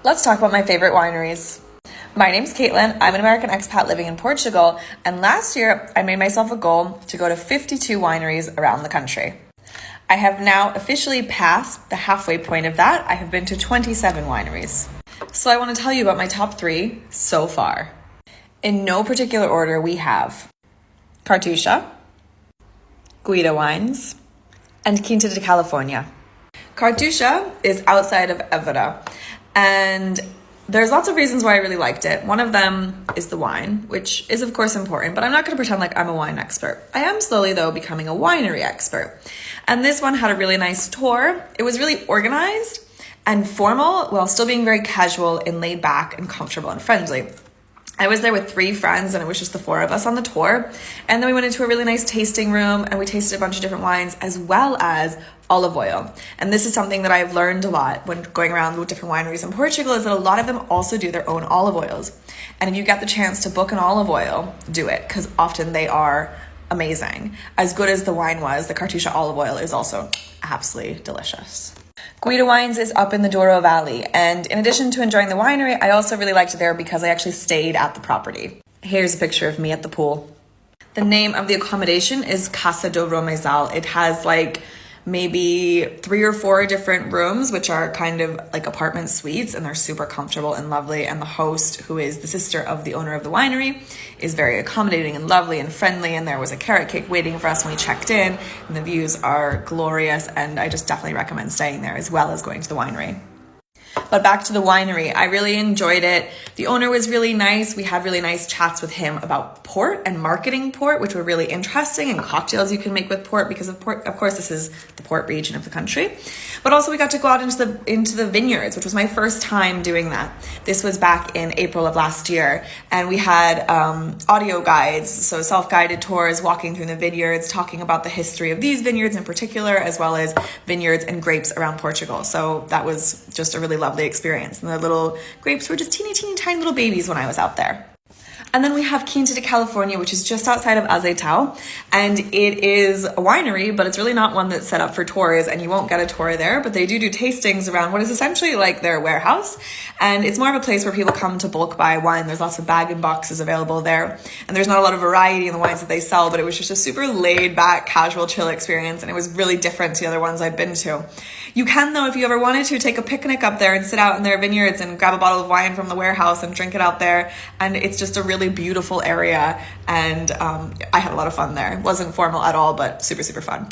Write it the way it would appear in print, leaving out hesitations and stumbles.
Let's talk about my favorite wineries. My name's Caitlin. I'm an American expat living in Portugal, and last year I made myself a goal to go to 52 wineries around the country. I have now officially passed the halfway point of that. I have been to 27 wineries. So I want to tell you about my top 3 so far. In no particular order, we have Cartusia, Guida Wines, and Quinta de California. Cartusia is outside of Évora, and there's lots of reasons why I really liked it. One of them is the wine, which is of course important, but I'm not going to pretend like I'm a wine expert. I am slowly though becoming a winery expert. And this one had a really nice tour. It was really organized and formal while still being very casual and laid back and comfortable and friendly. I was there with 3 friends and it was just the 4 of us on the tour. And then we went into a really nice tasting room and we tasted a bunch of different wines as well as olive oil. And this is something that I've learned a lot when going around with different wineries in Portugal, is that a lot of them also do their own olive oils. And if you get the chance to book an olive oil, do it, because often they are amazing. As good as the wine was, the Cartusia olive oil is also absolutely delicious. Guida Wines is up in the Douro Valley, and in addition to enjoying the winery, I also really liked it there because I actually stayed at the property. Here's a picture of me at the pool. The name of the accommodation is Casa do Romezal. It has like maybe 3 or 4 different rooms, which are kind of like apartment suites, and they're super comfortable and lovely. And the host, who is the sister of the owner of the winery, is very accommodating and lovely and friendly. And there was a carrot cake waiting for us when we checked in, and the views are glorious. And I just definitely recommend staying there as well as going to the winery. But back to the winery, I really enjoyed it. The owner was really nice. We had really nice chats with him about port and marketing port, which were really interesting, and cocktails you can make with port because of course, this is the port region of the country. But also we got to go out into the vineyards, which was my first time doing that. This was back in April of last year, and we had audio guides, so self-guided tours walking through the vineyards, talking about the history of these vineyards in particular, as well as vineyards and grapes around Portugal. So that was just a really lovely experience. And the little grapes were just teeny tiny little babies when I was out there. And then we have Quinta de California, which is just outside of Azeitão, and it is a winery, but it's really not one that's set up for tours, and you won't get a tour there, but they do tastings around what is essentially like their warehouse, and it's more of a place where people come to bulk buy wine. There's lots of bag and boxes available there, and there's not a lot of variety in the wines that they sell, but it was just a super laid back, casual, chill experience, and it was really different to the other ones I've been to. You can, though, if you ever wanted to, take a picnic up there and sit out in their vineyards and grab a bottle of wine from the warehouse and drink it out there, and it's just a really beautiful area, and I had a lot of fun there. It wasn't formal at all, but super fun.